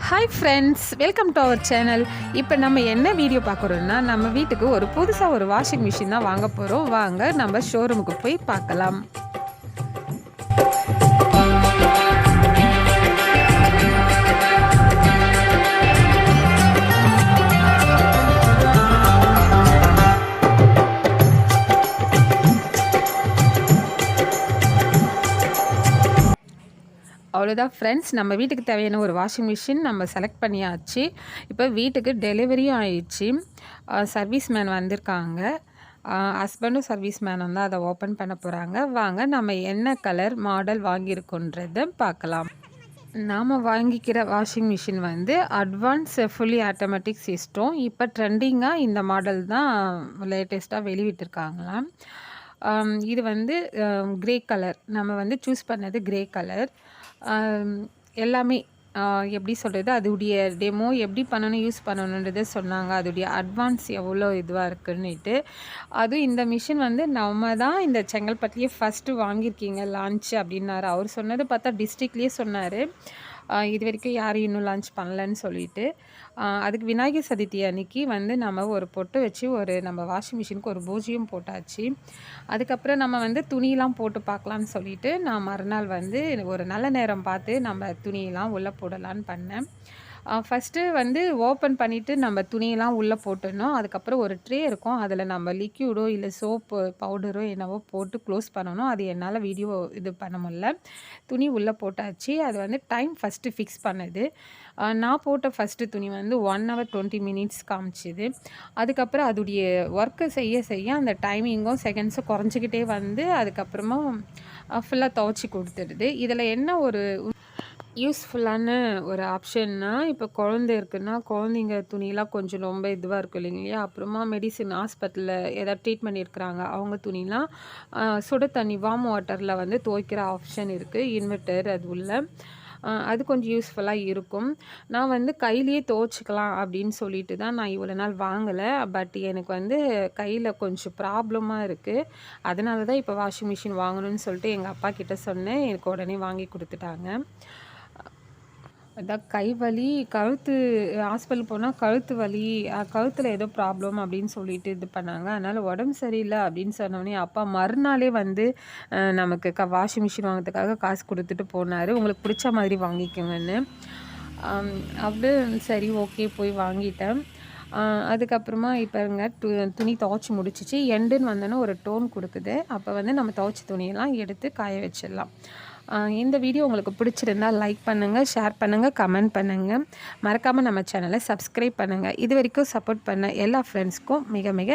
Hi friends, welcome to our channel. இப்போ நம்ம என்ன வீடியோ பார்க்குறோன்னா, நம்ம வீட்டுக்கு ஒரு புதுசாக ஒரு வாஷிங் மிஷின் தான் வாங்க போகிறோம். வாங்க நம்ம ஷோரூமுக்கு போய் பார்க்கலாம். அவ்வளோதான் ஃப்ரெண்ட்ஸ், நம்ம வீட்டுக்கு தேவையான ஒரு வாஷிங் மிஷின் நம்ம செலக்ட் பண்ணியாச்சு. இப்போ வீட்டுக்கு டெலிவரியும் ஆயிடுச்சு. சர்வீஸ் மேன் வந்திருக்காங்க. ஹஸ்பண்டும் சர்வீஸ் மேனும் தான் அதை ஓப்பன் பண்ண போகிறாங்க. வாங்க நம்ம என்ன கலர் மாடல் வாங்கியிருக்கோன்றதை பார்க்கலாம். நாம் வாங்கிக்கிற வாஷிங் மிஷின் வந்து அட்வான்ஸ் ஃபுல்லி ஆட்டோமேட்டிக் சிஸ்டம். இப்போ ட்ரெண்டிங்காக இந்த மாடல் தான் லேட்டஸ்ட்டாக வெளியிட்டிருக்காங்களாம். இது வந்து கிரே கலர். நம்ம வந்து சூஸ் பண்ணது கிரே கலர். எல்லாமே எப்படி சொல்கிறது, அதோடைய டெமோ எப்படி பண்ணணும், யூஸ் பண்ணணுன்றதை சொன்னாங்க. அதோடைய அட்வான்ஸ் எவ்வளோ இதுவாக இருக்குன்னுட்டு. அதுவும் இந்த மிஷின் வந்து நம்ம தான் இந்த செங்கல்பட்டுலேயே ஃபஸ்ட்டு வாங்கியிருக்கீங்க லான்ச் அப்படின்னாரு. அவர் சொன்னது பார்த்தா டிஸ்ட்ரிக்ட்லேயே சொன்னார். இது வரைக்கும் யாரும் இன்னும் லான்ச் பண்ணலன்னு சொல்லிட்டு. அதுக்கு விநாயகர் சதுர்த்தி அன்னைக்கு வந்து நம்ம ஒரு பொட்டு வச்சு நம்ம வாஷிங் மிஷினுக்கு ஒரு பூஜையும் போட்டாச்சு. அதுக்கப்புறம் நம்ம வந்து துணியெலாம் போட்டு பார்க்கலான்னு சொல்லிட்டு நான் மறுநாள் வந்து ஒரு நல்ல நேரம் பார்த்து நம்ம துணியெல்லாம் உள்ளே போடலான்னு பண்ணேன். ஃபஸ்ட்டு வந்து ஓப்பன் பண்ணிவிட்டு நம்ம துணியெல்லாம் உள்ளே போட்டுடணும். அதுக்கப்புறம் ஒரு ட்ரே இருக்கும். அதில் நம்ம லிக்யூடோ இல்லை சோப்பு பவுடரோ என்னவோ போட்டு க்ளோஸ் பண்ணணும். அது என்னால் வீடியோ இது பண்ண முடியல. துணி உள்ளே போட்டாச்சு. அது வந்து டைம் ஃபஸ்ட்டு ஃபிக்ஸ் பண்ணுது. நான் போட்ட ஃபஸ்ட்டு துணி வந்து 1 hour 20 minutes காமிச்சிது. அதுக்கப்புறம் அதோடைய ஒர்க்கை செய்ய அந்த டைமிங்கும் செகண்ட்ஸும் குறைஞ்சிக்கிட்டே வந்து அதுக்கப்புறமா ஃபுல்லாக துவைச்சி கொடுத்துடுது. இதில் என்ன ஒரு யூஸ்ஃபுல்லான ஒரு ஆப்ஷன்னா, இப்போ குழந்தை இருக்குன்னா, குழந்தைங்க துணிலாம் கொஞ்சம் ரொம்ப இதுவாக இருக்கும் இல்லைங்களா? அப்புறமா மெடிசின் ஹாஸ்பிட்டலில் ஏதாவது ட்ரீட்மெண்ட் இருக்கிறாங்க, அவங்க துணிலாம் சுட தண்ணி வார்ம் வாட்டரில் வந்து துவைக்கிற ஆப்ஷன் இருக்குது. இன்வெர்ட்டர் அது உள்ள. அது கொஞ்சம் யூஸ்ஃபுல்லாக இருக்கும். நான் வந்து கையிலேயே துவைச்சிக்கலாம் அப்படின்னு சொல்லிட்டு தான் நான் இவ்வளோ நாள் வாங்கலை. பட் எனக்கு வந்து கையில் கொஞ்சம் ப்ராப்ளமாக இருக்குது. அதனால தான் இப்போ வாஷிங் மிஷின் வாங்கணும்னு சொல்லிட்டு எங்கள் அப்பா கிட்ட சொன்னேன். எனக்கு உடனே வாங்கி கொடுத்துட்டாங்க. அதான் கை வலி, கழுத்து ஹாஸ்பிட்டல் போனால் கழுத்து வலி, கழுத்தில் ஏதோ ப்ராப்ளம் அப்படின்னு சொல்லிட்டு இது பண்ணாங்க. அதனால் உடம்பு சரியில்லை அப்படின்னு சொன்னோடனே அப்பா மறுநாளே வந்து நமக்கு வாஷிங் மிஷின் வாங்கிறதுக்காக காசு கொடுத்துட்டு போனார். உங்களுக்கு பிடிச்ச மாதிரி வாங்கிக்கோங்கன்னு. அப்படியே சரி ஓகே போய் வாங்கிட்டேன். அதுக்கப்புறமா இப்போங்க துணி துவைச்சி முடிச்சிச்சு. எண்டுன்னு வந்தோன்னா ஒரு டோன் கொடுக்குது. அப்போ வந்து நம்ம துவைச்ச துணியெல்லாம் எடுத்து காய வச்சிடலாம். இந்த வீடியோ உங்களுக்கு பிடிச்சிருந்தால் லைக் பண்ணுங்கள், ஷேர் பண்ணுங்கள், கமெண்ட் பண்ணுங்கள். மறக்காமல் நம்ம சேனலை சப்ஸ்கிரைப் பண்ணுங்கள். இது வரைக்கும் சப்போர்ட் பண்ண எல்லா ஃப்ரெண்ட்ஸ்க்கும் மிக மிக